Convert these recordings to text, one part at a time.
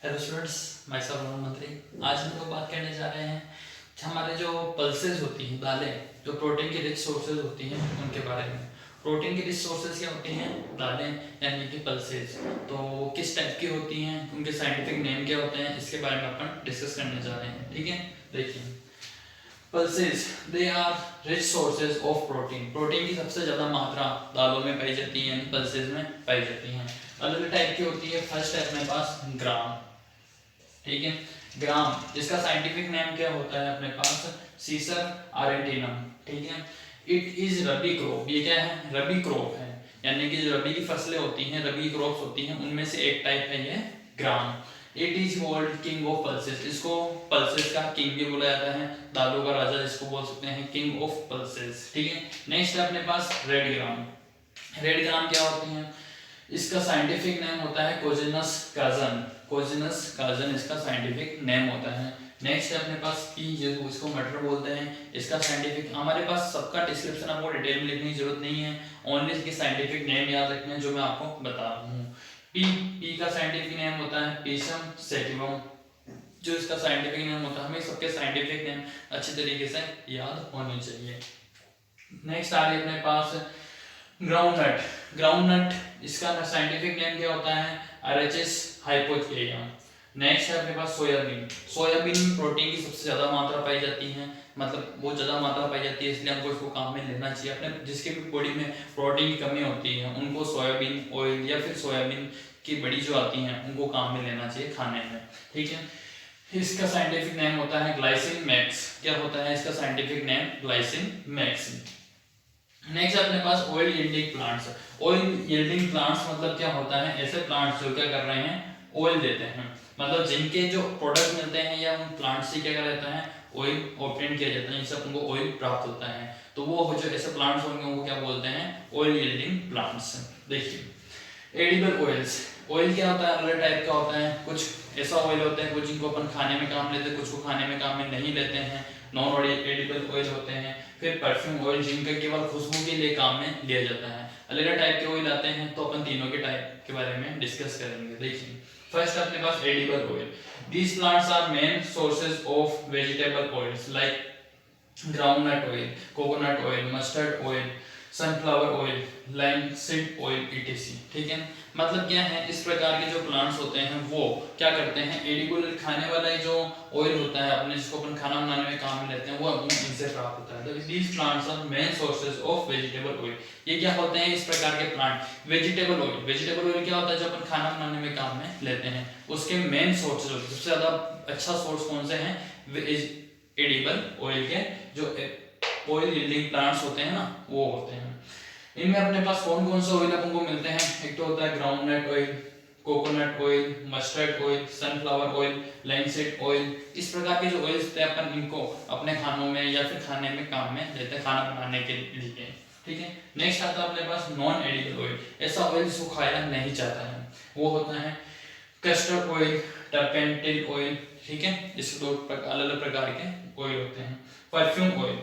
Hello students, मैं sir मंत्री। आज हम लोग बात करने जा रहे हैं कि हमारे जो पल्सेस होती हैं, दालें जो प्रोटीन की रिच सोर्सेज होती हैं उनके बारे में। प्रोटीन की रिच सोर्सेज क्या होती हैं? दालें, यानी कि पल्सेस। तो वो किस टाइप की होती हैं, उनके साइंटिफिक नेम क्या होते हैं, इसके बारे में अपन डिस्कस करने जा रहे हैं। ठीक है, देखिए, pulses they are rich sources of protein. Protein की सबसे ज़्यादा मात्रा दालों में पाई जाती है, यानी पल्सेस में पाई जाती हैं। अलग टाइप की होती है। फर्स्ट है अपने पास ग्राम। ठीक है, ग्राम, जिसका साइंटिफिक नेम क्या होता है अपने पास? सीसर आरेंटिनम। ठीक है, इट इज रबी क्रॉप। ये क्या है? रबी क्रॉप है, यानी कि जो रबी की फसलें होती हैं, रबी क्रॉप्स होती हैं, उनमें से एक टाइप है ये gram. It is called king of pulses. इसको पल्सेस का किंग भी बोला जाता है, दालों का राजा जिसको बोल सकते हैं, किंग ऑफ पल्सेस। ठीक है, नेक्स्ट है अपने पास रेड ग्राम। रेड ग्राम क्या होती हैं? इसका साइंटिफिक नेम होता है कोजिनस काजन। कोजिनस काजन इसका साइंटिफिक नेम होता है। नेक्स्ट है अपने पास पी, इसको मटर बोलते हैं। इसका साइंटिफिक, हमारे पास सबका डिस्क्रिप्शन आपको डिटेल में लिखने की जरूरत नहीं है, ओनली इसके साइंटिफिक नेम याद रखने हैं जो मैं आपको बता रहा हूँ। पी, पी का साइंटिफिक नेम होता है पीसम सेटिवम। जो इसका साइंटिफिक नेम होता है, हमें सबके साइंटिफिक नेम अच्छे तरीके से याद होने चाहिए। नेक्स्ट आ रही है अपने पास ग्राउंडनट। ग्राउंडनट, इसका साइंटिफिक नेम क्या होता है? अरेचिस हाइपोथेलियम। नेक्स्ट है अपने पास सोयाबीन। सोयाबीन में प्रोटीन की सबसे ज्यादा मात्रा पाई जाती है, मतलब बहुत ज्यादा मात्रा पाई जाती है, इसलिए हमको इसको काम में लेना चाहिए। अपने जिसके भी बॉडी में प्रोटीन की कमी होती है उनको सोयाबीन ऑयल या फिर सोयाबीन की बड़ी जो आती हैं उनको काम में लेना चाहिए खाने में। ठीक है, इसका साइंटिफिक नेम होता है ग्लाइसिन मैक्स। क्या होता है इसका scientific name? Glycine max. Next अपने पास oil yielding plants. Oil yielding plants मतलब क्या होता है? ऐसे प्लांट्स जो क्या कर रहे हैं? ऑयल देते हैं, मतलब जिनके जो प्रोडक्ट मिलते हैं या उन प्लांट से क्या रहता है? ऑयल ऑब्टेन किया जाता है, जिससे उनको ऑयल प्राप्त होता है। तो वो जो ऐसे प्लांट्स होंगे उनको क्या बोलते हैं? Oil yielding plants. देखिए, एडिबल ऑयल्स। ऑयल क्या होता है? अलग टाइप का होता है। कुछ ऐसा ऑयल होता है कुछ जिनको अपन खाने में काम लेते हैं, कुछ को खाने में काम में नहीं लेते हैं, नॉन एडिबल ऑयल होते हैं। फिर परफ्यूम ऑयल, जिनका केवल खुशबू के लिए काम में लिया जाता है। अलग अलग टाइप के ऑयल आते हैं, तो अपन तीनों के टाइप के बारे में डिस्कस करेंगे। देखिए, फर्स्ट अपने पास edible oil. These plants are main sources of vegetable oils like groundnut oil, coconut oil, mustard oil, sunflower oil, linseed oil etc। ठीक है, मतलब क्या है? इस प्रकार के जो प्लांट्स होते हैं वो क्या करते हैं? एडिबल, खाने वाला जो ऑयल होता है अपने, जिसको अपन खाना बनाने में काम में लेते हैं, वो अपने इनसे प्राप्त होता है। तो these plants are main sources of vegetable oil. ये क्या होते हैं इस प्रकार के plant? Vegetable oil. Vegetable oil क्या होता है? जो अपन खाना बनाने में काम में लेते हैं, उसके मेन सोर्सेज, सबसे ज्यादा अच्छा सोर्स कौन से हैं? एडिबल ऑयल के जो ऑयल यील्डिंग प्लांट्स होते हैं ना, वो होते हैं। इनमें अपने पास कौन कौन से ऑयल अपन को मिलते हैं? एक तो होता है groundnut oil, coconut oil, mustard oil, sunflower oil, linseed oil. इस प्रकार के जो ऑयल्स होते हैं अपन इनको अपने खानों में या फिर खाने में काम में लेते हैं, खाना बनाने के लिए। ठीक है, नेक्स्ट आता है अपने पास नॉन एडिबल ऑयल। ऐसा ऑयल जिसको खाया नहीं जाता है, वो होता है कैस्टर ऑयल, टर्पेंटिल ऑयल। ठीक है, इस दो अलग अलग प्रकार के ऑयल होते हैं। परफ्यूम ऑयल,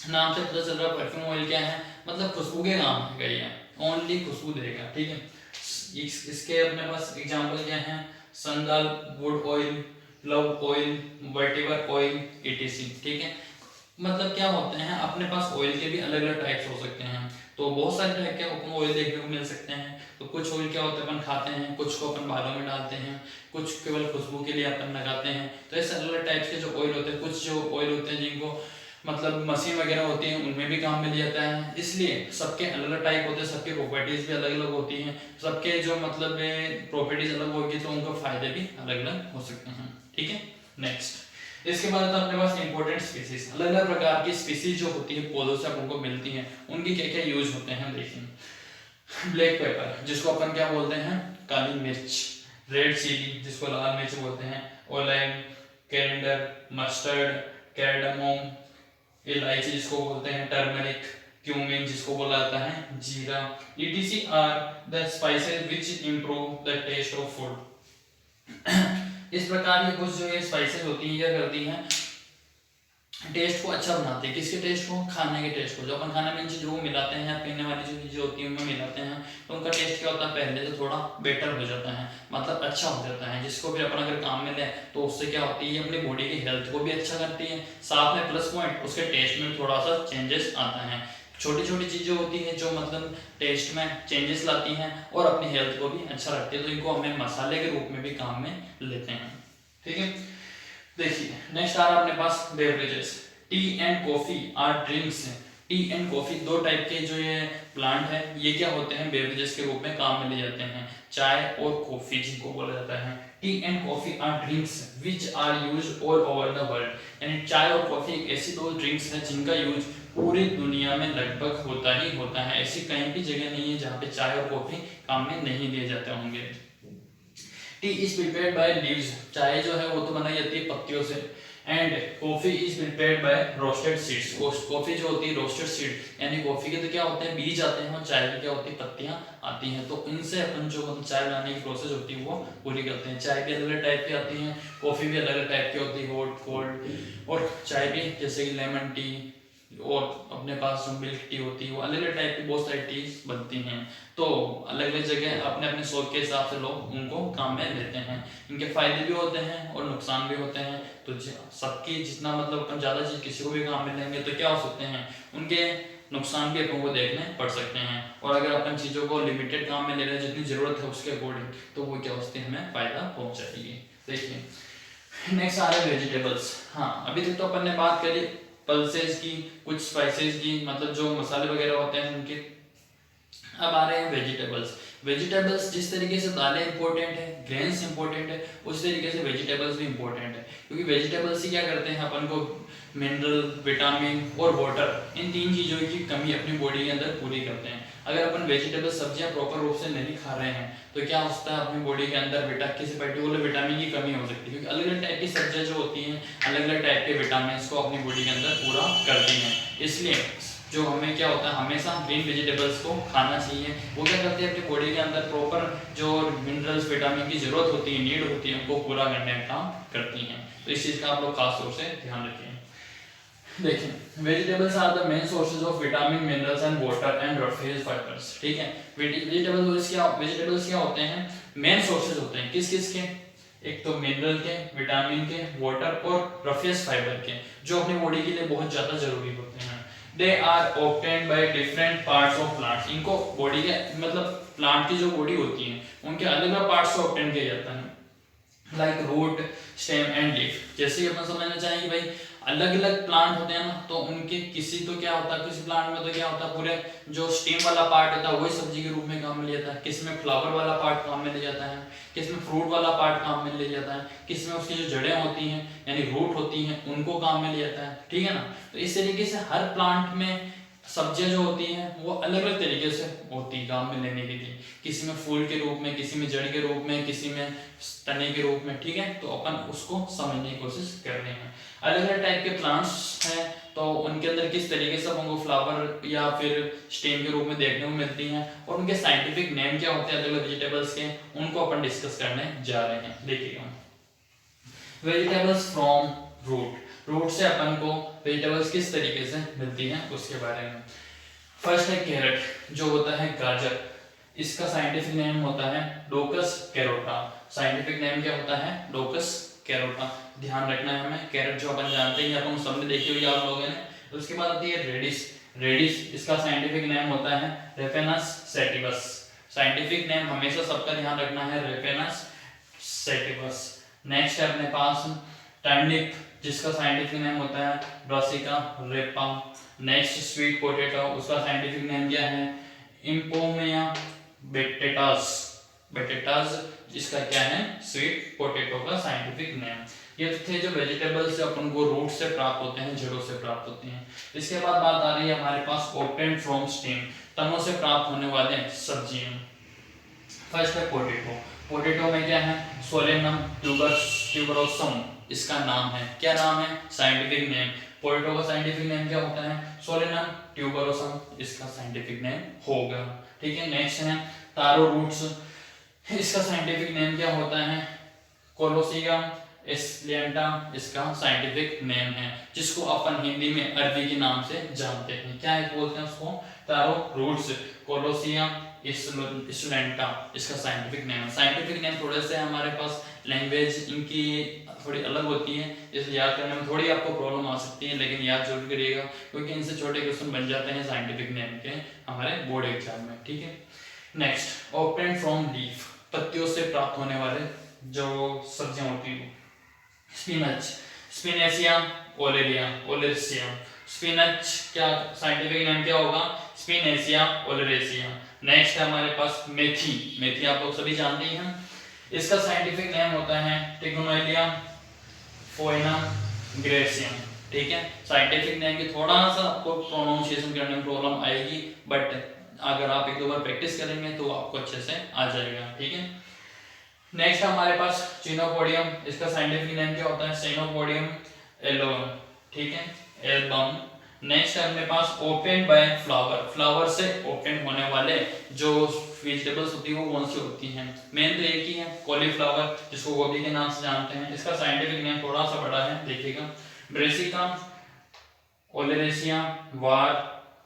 नाम से पता चल रहा है परफ्यूम ऑयल क्या है? मतलब खुशबू के काम है, ये ओनली खुशबू देगा। ठीक है, इसके अपने पास एग्जांपल क्या है? Sandalwood oil, love oil, vetiver oil etc। ठीक है, मतलब क्या होते हैं अपने पास ऑयल के भी अलग अलग टाइप्स हो सकते हैं। तो बहुत सारे टाइप के अपन ऑयल देखने को मिल सकते हैं। तो कुछ ऑयल क्या होते हैं अपन खाते हैं, कुछ को अपन बालों में डालते हैं, कुछ केवल खुशबू के लिए अपन लगाते हैं। तो ऐसे अलग अलग टाइप्स के जो ऑयल होते हैं, कुछ जो ऑयल होते हैं जिनको मतलब मशीन वगैरह होती है उनमें भी काम में लिया जाता है। इसलिए सबके अलग अलग टाइप होते हैं, सबके प्रॉपर्टीज भी अलग अलग होती हैं, सबके जो मतलब प्रॉपर्टीज अलग होगी तो उनके फायदे भी अलग अलग हो सकते हैं। ठीक है, नेक्स्ट इसके बाद आता है अपने पास इंपॉर्टेंट स्पीसीज। अलग अलग प्रकार की स्पीसीज जो होती है पौधों से अपन को मिलती हैं, उनकी क्या क्या यूज होते हैं देखिए। ब्लैक पेपर, जिसको अपन क्या बोलते हैं? काली मिर्च। रेड चिली, जिसको लाल मिर्च बोलते हैं। ओलाइम, कैरेंडर, मस्टर्ड, कैर्डामोम, इलायची जिसको बोलते हैं टर्मरिक, क्यूमिन जिसको बोला जाता है jeera etc are the spices which improve the taste of food. इस प्रकार ये कुछ जो ये स्पाइसेस होती हैं क्या करती हैं? टेस्ट को अच्छा बनाते हैं। किसके टेस्ट को? खाने के टेस्ट को। जो अपन खाने में इन चीज़ों को मिलाते हैं या पीने वाली जो चीज़ें होती हैं उनमें मिलाते हैं तो उनका टेस्ट क्या होता है, पहले से थोड़ा बेटर हो जाता है, मतलब अच्छा हो जाता है, जिसको भी अपन अगर काम में लें तो उससे क्या होती है, अपनी बॉडी की हेल्थ को भी अच्छा करती है, साथ में प्लस पॉइंट उसके टेस्ट में थोड़ा सा चेंजेस आता है। छोटी छोटी चीज़ें होती हैं जो मतलब टेस्ट में चेंजेस लाती हैं और अपनी हेल्थ को भी अच्छा रखती है, तो इनको हमें मसाले के रूप में भी काम में लेते हैं। ठीक है, देखिए नेक्स्ट आ रहा है अपने पास beverages. Tea and coffee are drinks. Tea and coffee दो टाइप के जो ये प्लांट है ये क्या होते हैं, बेवरेजेस के रूप में काम में ले जाते हैं। चाय और कॉफी जिनको बोला जाता है। Tea and coffee are drinks which are used all over the world. यानी चाय और कॉफी एक ऐसी दो ड्रिंक्स है जिनका यूज पूरी दुनिया में लगभग होता ही होता है। ऐसी कहीं भी जगह नहीं है जहाँ पे चाय और कॉफी काम में नहीं लिए जाते होंगे। T is prepared by leaves. चाय जो है वो तो बनाई जाती है पत्तियों से। And coffee is prepared by roasted seeds. Coffee जो होती है रोस्टेड सीड यानी कॉफी के तो क्या होते हैं, बीज आते हैं, और चाय की क्या होती है, पत्तियां आती हैं। तो इनसे अपन जो मतलब चाय बनाने की प्रोसेस होती है वो पूरी करते हैं। चाय भी अलग अलग टाइप की आती है, कॉफी भी अलग अलग टाइप की होती है, हॉट कोल्ड। और चाय भी जैसे कि लेमन टी और अपने पास जो मिल्क टी होती है वो अलग अलग टाइप की बहुत सारी टी बनती हैं। तो अलग अलग जगह अपने अपने शौक के हिसाब से लोग उनको काम में लेते हैं। इनके फायदे भी होते हैं और नुकसान भी होते हैं। तो सबकी जितना मतलब अपन ज़्यादा चीज़ किसी को भी काम में लेंगे तो क्या हो सकते हैं, उनके नुकसान भी अपन को देखने पड़ सकते हैं। और अगर अपन चीज़ों को लिमिटेड काम में ले रहे हैं जितनी ज़रूरत है उसके अकॉर्डिंग, तो वो क्या होते हैं, हमें फ़ायदा पहुँचाएगी। देखिए नेक्स्ट आ रहा है वेजिटेबल्स। हाँ, अभी तक तो अपन ने बात करी पल्सेस की, कुछ स्पाइसेस की, मतलब जो मसाले वगैरह होते हैं उनके। अब आ रहे हैं वेजिटेबल्स। वेजिटेबल्स जिस तरीके से दालें इंपॉर्टेंट है, ग्रेन्स इंपॉर्टेंट है, उस तरीके से वेजिटेबल्स भी इंपॉर्टेंट है। क्योंकि वेजिटेबल्स ही क्या करते हैं, अपन को मिनरल, विटामिन और वाटर, इन तीन चीज़ों की कमी अपनी बॉडी के अंदर पूरी करते हैं। अगर अपन वेजिटेबल सब्जियां प्रॉपर रूप से नहीं खा रहे हैं तो क्या होता है, अपनी बॉडी के अंदर किसी पर्टिकुलर विटामिन की कमी हो सकती है। क्योंकि अलग अलग टाइप की सब्जियां जो होती हैं अलग अलग टाइप के विटामिन को अपनी बॉडी के अंदर पूरा करती हैं। इसलिए जो हमें क्या होता है, हमेशा ग्रीन वेजिटेबल्स को खाना चाहिए। वो क्या करते हैं, अपनी बॉडी के अंदर प्रॉपर जो मिनरल्स, विटामिन की जरूरत होती है, नीड होती है, उनको पूरा करने का काम करती हैं। तो इस चीज़ का आप लोग खास तौर से ध्यान रखें। देखिए vegetables are the main sources of vitamin, minerals and water and roughage fibres. ठीक है, वेजिटेबल्स क्या होते हैं, मेन सोर्सेज होते हैं किस किस के, एक तो मिनरल के, विटामिन के, वाटर और रफेज फाइबर के, जो अपनी बॉडी के लिए बहुत ज्यादा जरूरी होते हैं। They are obtained by different parts of plants. इनको बॉडी के मतलब प्लांट की जो बॉडी होती है उनके अलग अलग पार्ट्स से ऑब्टेन किया जाता है, like root, stem and leaf. जैसे ही अपन समझना चाहेंगे भाई अलग अलग प्लांट होते हैं ना, तो उनके किसी तो क्या होता है, किसी प्लांट में तो क्या होता है, पूरे जो स्टेम वाला पार्ट होता है वही सब्जी के रूप में काम में लिया जाता है, किसी में फ्लावर वाला पार्ट काम में लिया जाता है, किसी में फ्रूट वाला पार्ट काम में लिया जाता है, किसी में उसकी जो जड़ें होती हैं यानी रूट होती हैं उनको काम में लिया जाता है। ठीक है ना, तो इस तरीके से हर प्लांट में सब्जियां जो होती हैं वो अलग अलग तरीके से होती है काम में लेने के लिए, किसी में फूल के रूप में, किसी में जड़ के रूप में, किसी में तने के रूप में। ठीक है, तो अपन उसको समझने की कोशिश कर रहे हैं। अलग अलग टाइप के प्लांट्स हैं तो उनके अंदर किस तरीके से उनको फ्लावर या फिर स्टेम के रूप में देखने को मिलती हैं और उनके साइंटिफिक नेम क्या होते हैं अलग अलग वेजिटेबल्स के, उनको अपन डिस्कस करने जा रहे हैं। देखिएगा वेजिटेबल्स फ्रॉम रूट। रूट से अपन को वेजिटेबल्स किस तरीके से मिलती हैं उसके बारे में। फर्स्ट है कैरेट, जो होता है गाजर। इसका साइंटिफिक नेम होता है डोकस कैरोटा। साइंटिफिक नेम क्या होता है, डोकस कैरोटा। ध्यान रखना है हमें। कैरेट जो अपन जानते हैं, अपन सबने देखी हुई आप लोगों ने। उसके बाद आती है रेडिश। रेडिश इसका साइंटिफिक नेम होता है रेफेनस सैटिवस। साइंटिफिक नेम हमेशा सबका ध्यान रखना है, रेफेनस सैटिवस। नेक्स्ट है अपने पास टर्निप, जिसका साइंटिफिक नेम होता है ब्रासिका रेपा। नेक्स्ट स्वीट पोटैटो, उसका साइंटिफिक नेम क्या है, इम्पोमिया बेटेटास। बेटेटास जिसका क्या है स्वीट पोटैटो का साइंटिफिक नेम। ये थे जो वेजिटेबल्स अपन को रूट से प्राप्त होते हैं, जड़ों से प्राप्त होते हैं। इसके बाद बात आ रही है हमारे पास ऑब्टेन्ड फ्रॉम स्टेम, तनों से प्राप्त होने वाले सब्जियां। फर्स्ट है पोटैटो। पोटैटो में क्या है, सोलेनम ट्यूबरोसम इसका नाम है। क्या नाम है, साइंटिफिक नेम। पोटैटो का साइंटिफिक नेम क्या होता है, सोलेनम ट्यूबरोसम इसका साइंटिफिक नेम होगा। ठीक है, नेक्स्ट है तारो रूट्स। इसका साइंटिफिक नेम क्या होता है, कोलोसियम एस्लिएंटा इसका साइंटिफिक नेम है, जिसको अपन हिंदी में अरबी के नाम से जानते हैं। क्या है बोलते हैं उसको? तारो रूट्स कोलोसियम एस्लिएंटा इसका साइंटिफिक नेम है। साइंटिफिक नेम थोड़े से हमारे पास लैंग्वेज इनकी थोड़ी अलग होती है, इसलिए याद करने में थोड़ी आपको प्रॉब्लम आ सकती है, लेकिन याद जरूर करिएगा क्योंकि इनसे छोटे क्वेश्चन बन जाते हैं साइंटिफिक नेम के हमारे बोर्ड एग्जाम में। ठीक है, नेक्स्ट, ऑब्टेन फ्रॉम लीफ, पत्तियों से प्राप्त होने वाले जो सब्जियां होती है। स्पिनच, स्पिनेसियम ओलेरियम ओलेरियम। स्पिनच क्या साइंटिफिक नेम क्या होगा? स्पिनेसियम ओलेरियम। नेक्स्ट है हमारे पास मेथी, मेथी आप लोग सभी जानते ही हैं, इसका साइंटिफिक नेम होता है टिग्नोइलियम फोइनम ग्रेसियम। ठीक है, साइंटिफिक नेम की थोड़ा सा आपको प्रोनाउंसिएशन करने में प्रॉब्लम आएगी, बट अगर आप एक दो बार प्रैक्टिस करेंगे तो आपको अच्छे से आ जाएगा। ठीक है, नेक्स्ट हमारे पास चिनोपोडियम, इसका साइंटिफिक नेम क्या होता है? सिनोपोडियम एल्बम। ठीक है, एल्बम। नेक्स्ट है अपने पास ओपन बाय फ्लावर, फ्लावर से ओपन होने वाले जो वेजिटेबल्स होती है वो कौन सी होती हैं? मेन तो एक ही है, कॉलीफ्लावर, जिसको गोभी के नाम से जानते हैं। इसका साइंटिफिक नेम थोड़ा सा बड़ा है, देखिएगा, ब्रेसिका ओलेरेसिया वार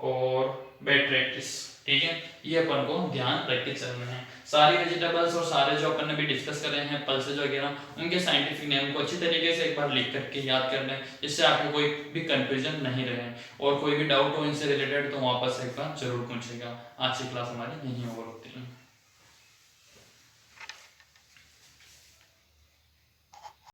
और बेट्रेटिस। ठीक है, ये अपन को ध्यान रख के चलना है। सारी वेजिटेबल्स और सारे जो अपन ने भी डिस्कस करे हैं पल्सेज वगैरह, उनके साइंटिफिक नेम को अच्छी तरीके से एक बार लिख करके याद कर लें, जिससे आपको कोई भी कंफ्यूजन नहीं रहे, और कोई भी डाउट हो इनसे रिलेटेड तो वापस एक बार जरूर पूछेगा। आज की क्लास हमारी यहीं ओवर होती है।